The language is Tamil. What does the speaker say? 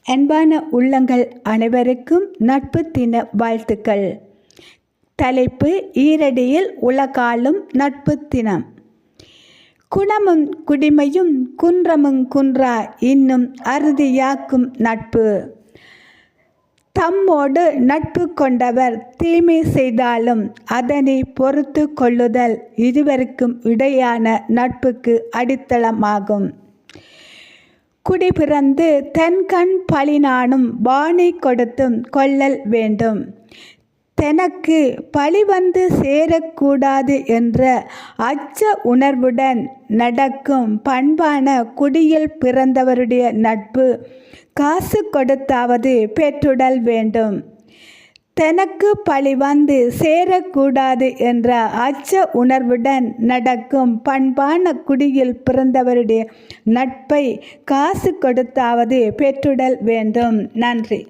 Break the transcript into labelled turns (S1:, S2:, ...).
S1: அன்பான உள்ளங்கள் அனைவருக்கும் நட்பு தின வாழ்த்துக்கள். தலைப்பு: ஈரடியில் உலகாளும் நட்பு தினம். குணமும் குடிமையும் குன்றமும் குன்றா இன்னும் அறுதியாக்கும் நட்பு. தம்மோடு நட்பு கொண்டவர் தீமை செய்தாலும் அதனை பொறுத்து கொள்ளுதல் இருவருக்கும் இடையான நட்புக்கு அடித்தளமாகும். குடிபிறந்து தன்கண் பழிநானும் வானை கொடுத்தும் கொள்ளல் வேண்டும். தனக்கு பழி வந்து சேரக்கூடாது என்ற அச்ச உணர்வுடன் நடக்கும் பண்பான குடியில் பிறந்தவருடைய நட்பு காசு கொடுத்தாவது பெற்றுடல் வேண்டும். தனக்கு பழி வந்து சேரக்கூடாது என்ற அச்ச உணர்வுடன் நடக்கும் பண்பான குடியில் பிறந்தவருடைய நட்பை காசு கொடுத்தாவது பெற்றுடல் வேண்டும். நன்றி.